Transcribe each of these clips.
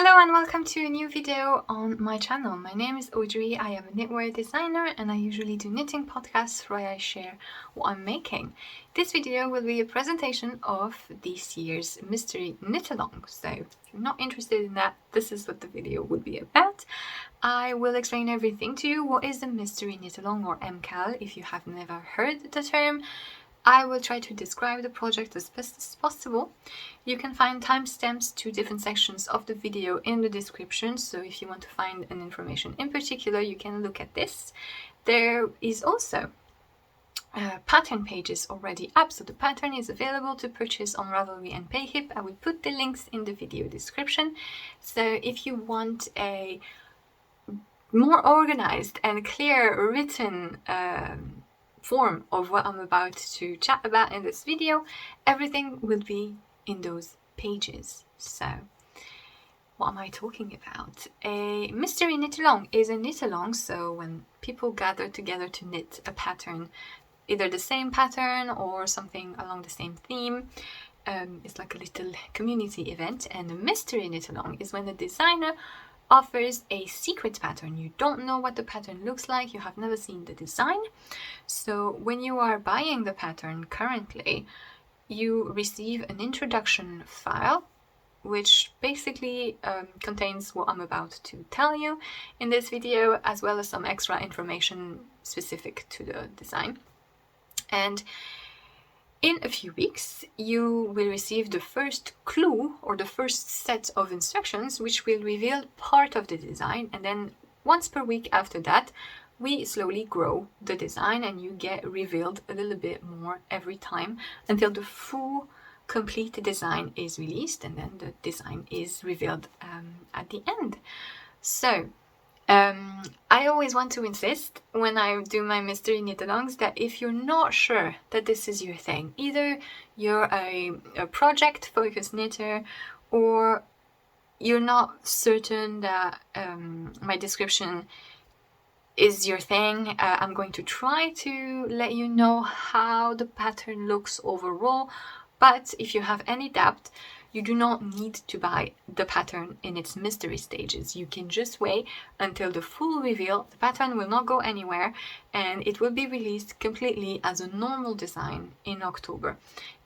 Hello and welcome to a new video on my channel. My name is Audrey, I am a knitwear designer and I usually do knitting podcasts where I share what I'm making. This video will be a presentation of this year's mystery knit along, so if you're not interested in that, this is what the video would be about. I will explain everything to you. What is the mystery knit along, or MKAL, if you have never heard the term. I will try to describe the project as best as possible. You can find timestamps to different sections of the video in the description, so if you want to find an information in particular, you can look at this. There is also pattern pages already up, so the pattern is available to purchase on Ravelry and Payhip. I will put the links in the video description. So if you want a more organized and clear written form of what I'm about to chat about in this video, everything will be in those pages. So what am I talking about? A mystery knit along is a knit along, so when people gather together to knit a pattern, either the same pattern or something along the same theme, it's like a little community event. And a mystery knit along is when the designer offers a secret pattern. You don't know what the pattern looks like, you have never seen the design. So when you are buying the pattern currently, you receive an introduction file which basically contains what I'm about to tell you in this video, as well as some extra information specific to the design. And in a few weeks, you will receive the first clue or the first set of instructions, which will reveal part of the design. And then once per week after that, we slowly grow the design and you get revealed a little bit more every time until the full complete design is released, and then the design is revealed at the end. So I always want to insist when I do my mystery knit alongs that if you're not sure that this is your thing, either you're a project focused knitter or you're not certain that my description is your thing, I'm going to try to let you know how the pattern looks overall. But if you have any doubt, you do not need to buy the pattern in its mystery stages. You can just wait until the full reveal. The pattern will not go anywhere and it will be released completely as a normal design in October.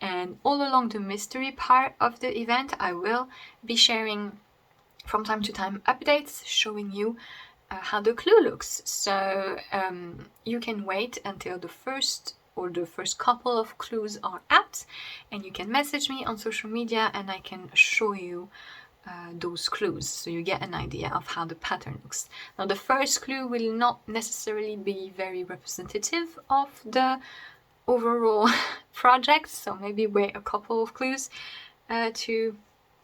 And all along the mystery part of the event, I will be sharing from time to time updates showing you how the clue looks. So you can wait until the first couple of clues are out, and you can message me on social media and I can show you those clues, so you get an idea of how the pattern looks. Now the first clue will not necessarily be very representative of the overall project, so maybe wait a couple of clues to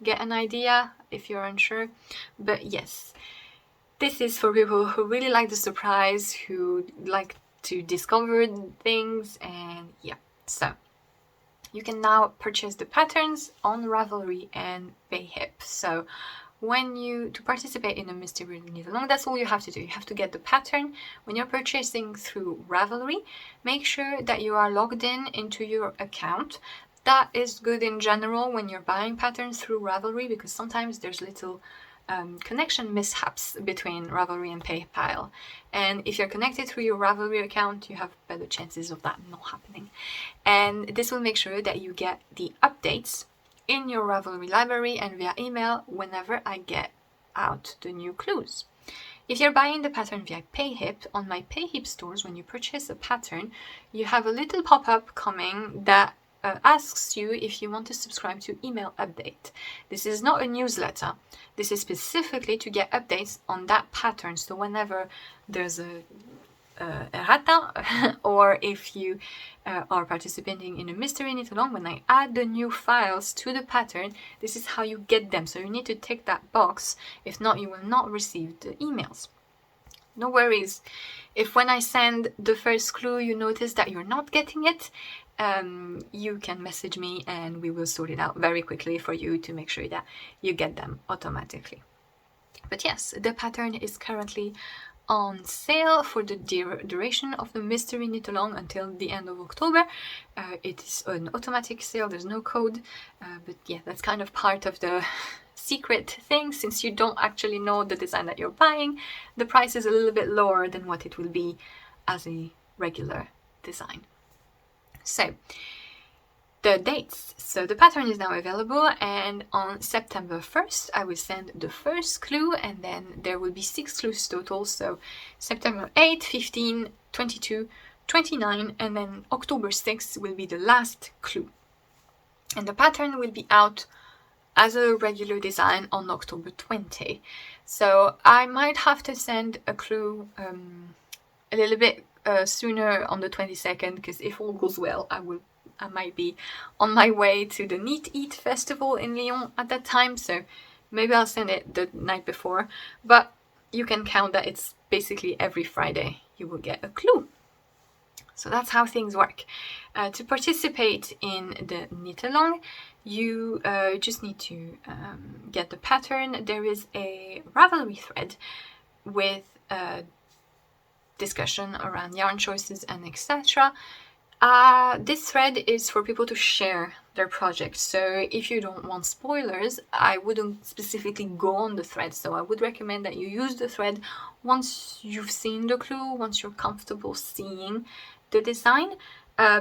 get an idea if you're unsure. But yes, this is for people who really like the surprise, who like to discover things. And yeah, so you can now purchase the patterns on Ravelry and Payhip. So to participate in a mystery knit along, that's all you have to do. You have to get the pattern. When you're purchasing through Ravelry, make sure that you are logged into your account. That is good in general when you're buying patterns through Ravelry, because sometimes there's little connection mishaps between Ravelry and PayPal, and if you're connected through your Ravelry account, you have better chances of that not happening. And this will make sure that you get the updates in your Ravelry library and via email whenever I get out the new clues. If you're buying the pattern via Payhip, on my Payhip stores, when you purchase a pattern, you have a little pop-up coming that asks you if you want to subscribe to email update. This is not a newsletter. This is specifically to get updates on that pattern. So whenever there's a errata or if you are participating in a mystery knit along, when I add the new files to the pattern, this is how you get them. So you need to tick that box. If not, you will not receive the emails. No worries if when I send the first clue you notice that you're not getting it. You can message me and we will sort it out very quickly for you to make sure that you get them automatically. But yes, the pattern is currently on sale for the duration of the mystery knit along until the end of October. It is an automatic sale, there's no code, but yeah, that's kind of part of the secret thing. Since you don't actually know the design that you're buying, the price is a little bit lower than what it will be as a regular design. So the dates. So the pattern is now available, and on September 1st I will send the first clue, and then there will be 6 clues total. So September 8, 15, 22, 29, and then October 6th will be the last clue. And the pattern will be out as a regular design on October 20. So I might have to send a clue a little bit sooner on the 22nd, because if all goes well, I might be on my way to the Knit Eat Festival in Lyon at that time, so maybe I'll send it the night before, but you can count that it's basically every Friday you will get a clue. So that's how things work. To participate in the knit along, you just need to get the pattern. There is a Ravelry thread with discussion around yarn choices and etc. This thread is for people to share their projects, so if you don't want spoilers, I wouldn't specifically go on the thread. So I would recommend that you use the thread once you've seen the clue, once you're comfortable seeing the design,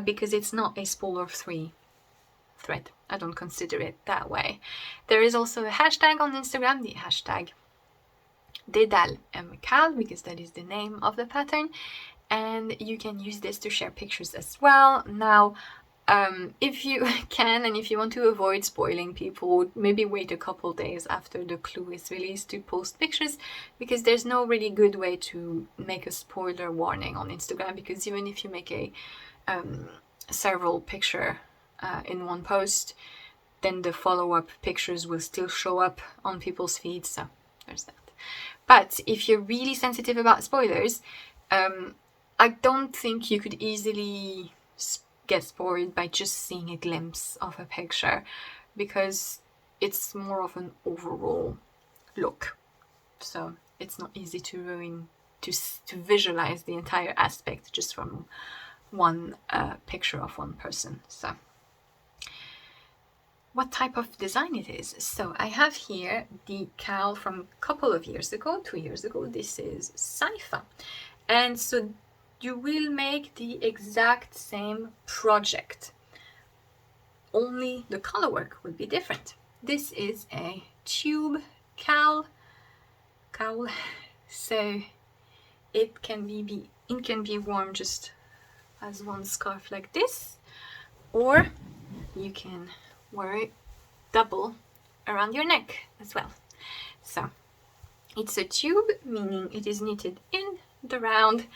because it's not a spoiler-free thread. I don't consider it that way. There is also a hashtag on Instagram, the hashtag Dedale KAL, because that is the name of the pattern, and you can use this to share pictures as well. Now, if you can, and if you want to avoid spoiling people, maybe wait a couple days after the clue is released to post pictures, because there's no really good way to make a spoiler warning on Instagram, because even if you make a several picture in one post, then the follow-up pictures will still show up on people's feeds, so there's that. But if you're really sensitive about spoilers, I don't think you could easily get spoiled by just seeing a glimpse of a picture, because it's more of an overall look. So it's not easy to ruin, to visualize the entire aspect just from one picture of one person. So what type of design it is. So I have here the KAL from a couple of years ago, 2 years ago. This is Sypha. And so you will make the exact same project, only the color work will be different. This is a tube cowl, so it can be worn just as one scarf like this, or you can wear it double around your neck as well. So it's a tube, meaning it is knitted in the round.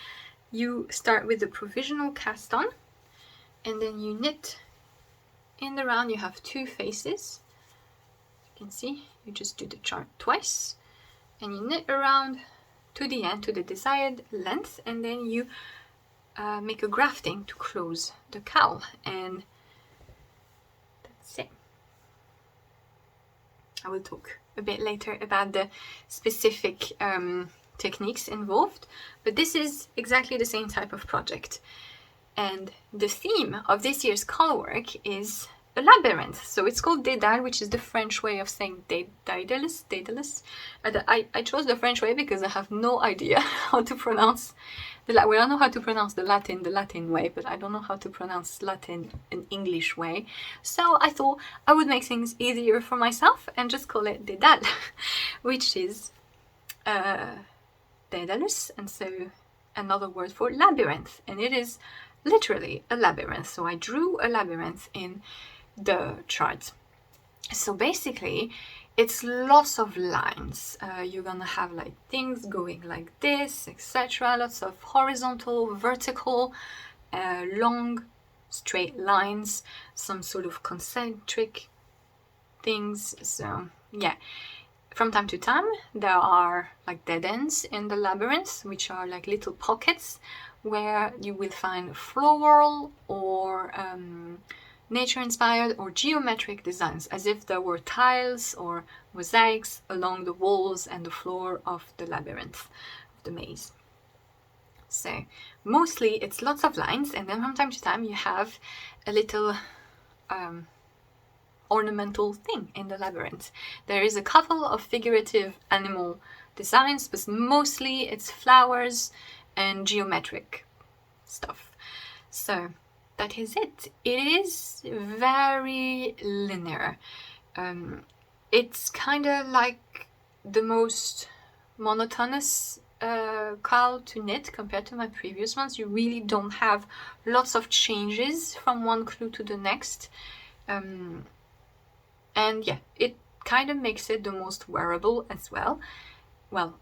You start with the provisional cast on, and then you knit in the round. You have 2 faces. You can see you just do the chart twice, and you knit around to the end, to the desired length, and then you make a grafting to close the cowl, and that's it. I will talk a bit later about the specific techniques involved, but this is exactly the same type of project. And the theme of this year's colorwork is a labyrinth. So it's called Dedale, which is the French way of saying Dedale. I chose the French way because I have no idea how to pronounce I know how to pronounce the Latin way, but I don't know how to pronounce Latin in English way. So I thought I would make things easier for myself and just call it Dedale, which is Daedalus, and so another word for labyrinth, and it is literally a labyrinth. So I drew a labyrinth in the chart. So basically it's lots of lines. You're gonna have like things going like this, etc. Lots of horizontal, vertical, long straight lines, some sort of concentric things. So yeah, from time to time there are like dead ends in the labyrinth, which are like little pockets where you will find floral or nature-inspired or geometric designs, as if there were tiles or mosaics along the walls and the floor of the labyrinth, of the maze. So mostly it's lots of lines, and then from time to time you have a little ornamental thing in the labyrinth. There is a couple of figurative animal designs, but mostly it's flowers and geometric stuff. So that is it. It is very linear. It's kind of like the most monotonous KAL to knit compared to my previous ones. You really don't have lots of changes from one clue to the next. And yeah, it kind of makes it the most wearable as well. Well,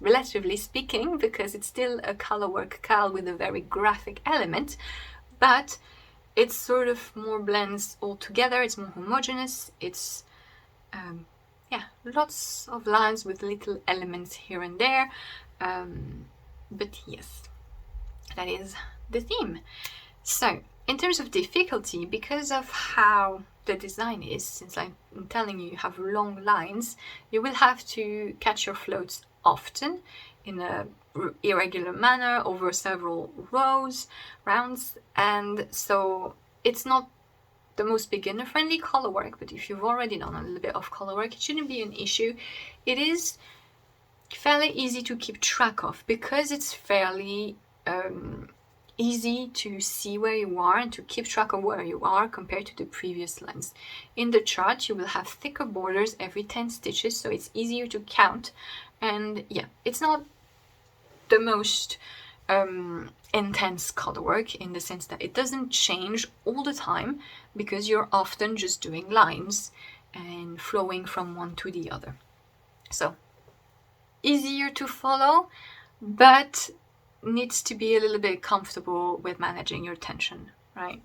relatively speaking, because it's still a colourwork KAL with a very graphic element, but it sort of more blends all together. It's more homogeneous. It's yeah, lots of lines with little elements here and there. But yes, that is the theme. So in terms of difficulty, because of how the design is, since I'm telling you have long lines, you will have to catch your floats often in a irregular manner over several rounds, and so it's not the most beginner friendly color work, but if you've already done a little bit of color work, it shouldn't be an issue. It is fairly easy to keep track of because it's fairly easy to see where you are and to keep track of where you are compared to the previous lines. In the chart you will have thicker borders every 10 stitches, so it's easier to count, and yeah, it's not the most intense color work in the sense that it doesn't change all the time because you're often just doing lines and flowing from one to the other. So easier to follow, but needs to be a little bit comfortable with managing your tension, right?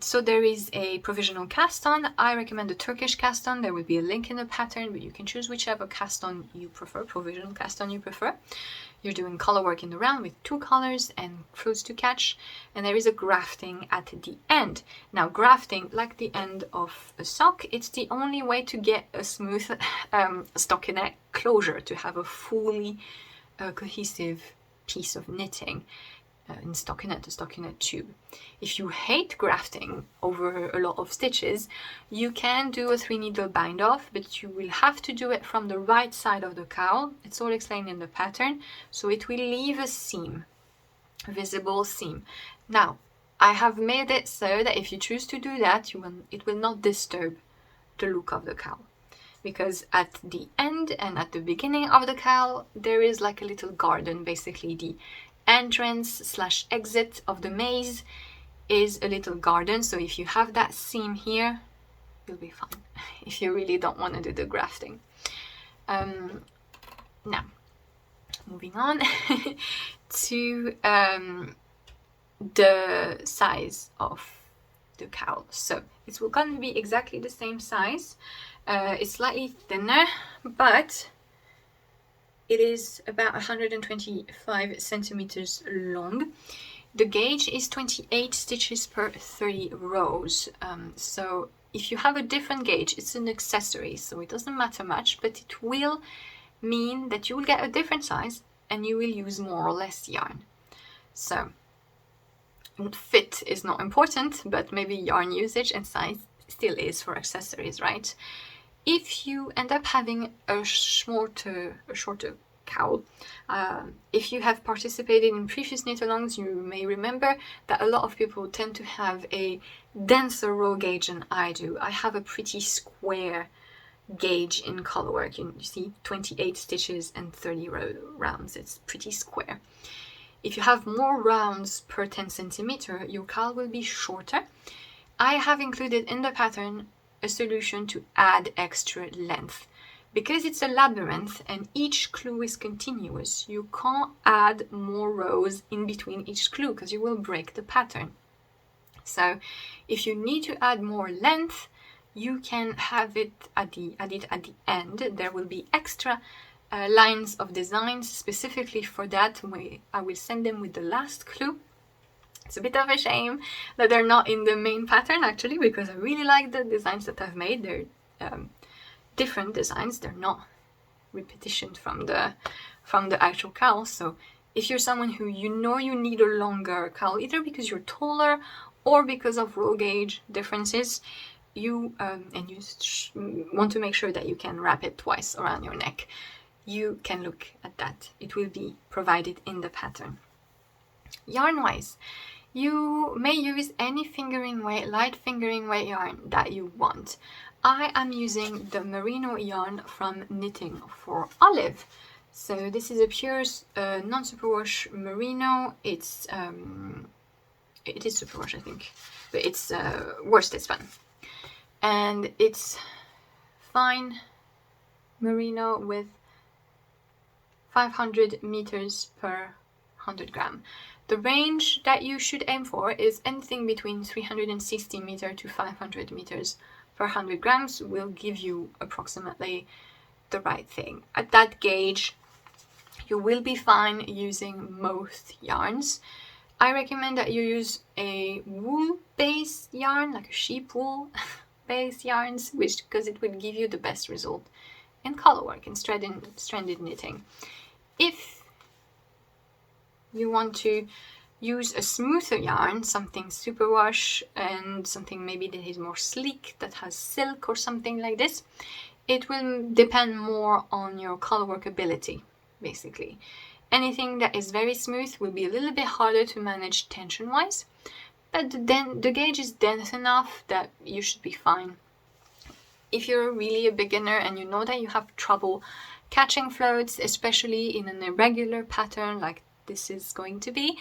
So there is a provisional cast on. I recommend the Turkish cast on. There will be a link in the pattern, but you can choose whichever cast on you prefer, provisional cast on you prefer. You're doing color work in the round with 2 colors and floats to catch, and there is a grafting at the end. Now grafting, like the end of a sock, it's the only way to get a smooth stockinette closure, to have a fully cohesive piece of knitting in stockinette to stockinette tube. If you hate grafting over a lot of stitches, you can do a 3-needle bind off, but you will have to do it from the right side of the cowl. It's all explained in the pattern, so it will leave a seam, a visible seam. Now I have made it so that if you choose to do that, it will not disturb the look of the cowl, because at the end and at the beginning of the cowl there is like a little garden. Basically the entrance / exit of the maze is a little garden, so if you have that seam here, you'll be fine if you really don't want to do the grafting. Now moving on to the size of the cowl. So it's going to be exactly the same size. It's slightly thinner, but it is about 125 centimeters long. The gauge is 28 stitches per 30 rows. So if you have a different gauge, it's an accessory, so it doesn't matter much, but it will mean that you will get a different size and you will use more or less yarn. So fit is not important, but maybe yarn usage and size still is for accessories, right? If you end up having a shorter cowl, if you have participated in previous knit-alongs, you may remember that a lot of people tend to have a denser row gauge than I do. I have a pretty square gauge in colorwork. You see 28 stitches and 30 rounds. It's pretty square. If you have more rounds per 10 centimeter, your cowl will be shorter. I have included in the pattern a solution to add extra length. Because it's a labyrinth and each clue is continuous, you can't add more rows in between each clue because you will break the pattern. So if you need to add more length, you can have it at the end. There will be extra lines of designs specifically for that. I will send them with the last clue. It's a bit of a shame that they're not in the main pattern actually, because I really like the designs that I've made. They're different designs. They're not repetition from the actual cowl. So if you're someone who you know you need a longer cowl, either because you're taller or because of roll gauge differences, you want to make sure that you can wrap it twice around your neck, you can look at that. It will be provided in the pattern. Yarn wise, you may use any fingering weight, light fingering weight yarn that you want. I am using the merino yarn from Knitting for Olive. So this is a pure non-superwash merino. It is superwash, I think, but it's worsted spun, and it's fine merino with 500 meters per 100 gram. The range that you should aim for is anything between 360 meters to 500 meters per 100 grams will give you approximately the right thing. At that gauge, you will be fine using most yarns. I recommend that you use a wool-based yarn, like a sheep wool based yarns, because it will give you the best result in colorwork and stranded knitting. If you want to use a smoother yarn, something superwash and something maybe that is more sleek, that has silk or something like this, it will depend more on your colorwork ability, basically. Anything that is very smooth will be a little bit harder to manage tension-wise, but then the gauge is dense enough that you should be fine. If you're really a beginner and you know that you have trouble catching floats, especially in an irregular pattern like this is going to be,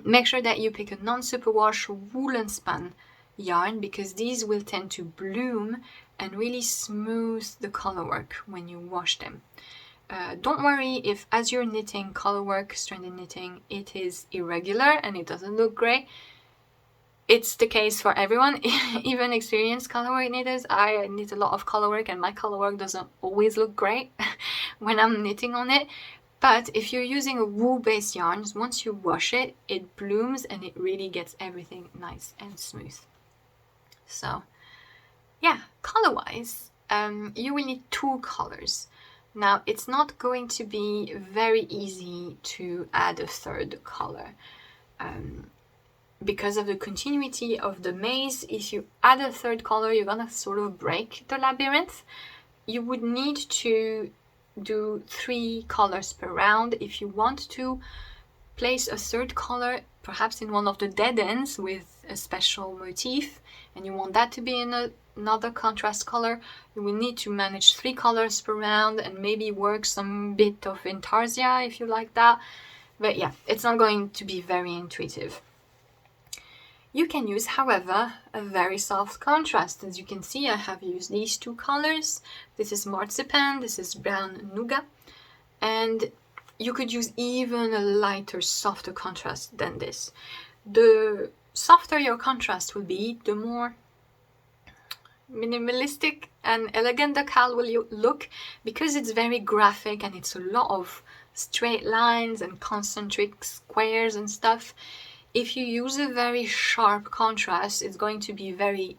make sure that you pick a non-superwash woolen spun yarn, because these will tend to bloom and really smooth the colorwork when you wash them. Don't worry if as you're knitting colorwork, stranded knitting, it is irregular and it doesn't look great. It's the case for everyone, even experienced colorwork knitters. I knit a lot of colorwork and my colorwork doesn't always look great when I'm knitting on it. But if you're using a wool-based yarn, once you wash it, it blooms and it really gets everything nice and smooth. So yeah, color-wise, you will need 2 colors. Now, it's not going to be very easy to add a 3rd color. Because of the continuity of the maze, if you add a 3rd color, you're gonna sort of break the labyrinth. You would need to do 3 colors per round. If you want to place a 3rd color, perhaps in one of the dead ends with a special motif, and you want that to be in another contrast color, you will need to manage 3 colors per round and maybe work some bit of intarsia if you like that. But yeah, it's not going to be very intuitive. You can use, however, a very soft contrast. As you can see, I have used these 2 colors. This is marzipan, this is brown nougat, and you could use even a lighter, softer contrast than this. The softer your contrast will be, the more minimalistic and elegant the cowl will look, because it's very graphic and it's a lot of straight lines and concentric squares and stuff. If you use a very sharp contrast, it's going to be very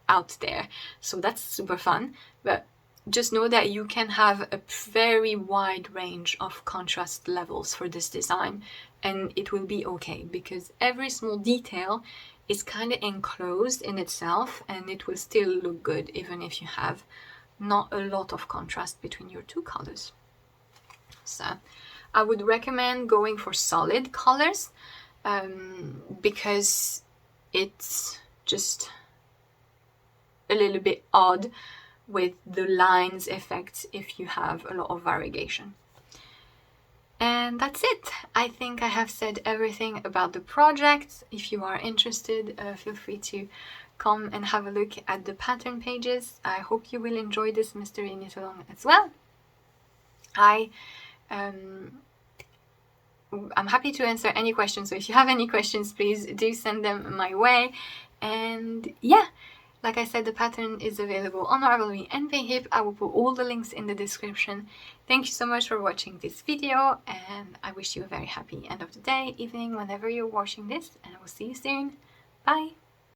out there. So that's super fun, but just know that you can have a very wide range of contrast levels for this design, and it will be okay, because every small detail is kind of enclosed in itself and it will still look good even if you have not a lot of contrast between your 2 colors. So I would recommend going for solid colors, because it's just a little bit odd with the lines effect if you have a lot of variegation. And that's it. I think I have said everything about the project. If you are interested, feel free to come and have a look at the pattern pages. I hope you will enjoy this mystery knit along as well. I'm happy to answer any questions, so if you have any questions, please do send them my way. And yeah, like I said, the pattern is available on Ravelry and Payhip. I will put all the links in the description. Thank you so much for watching this video, and I wish you a very happy end of the day, evening, whenever you're watching this, and I will see you soon. Bye!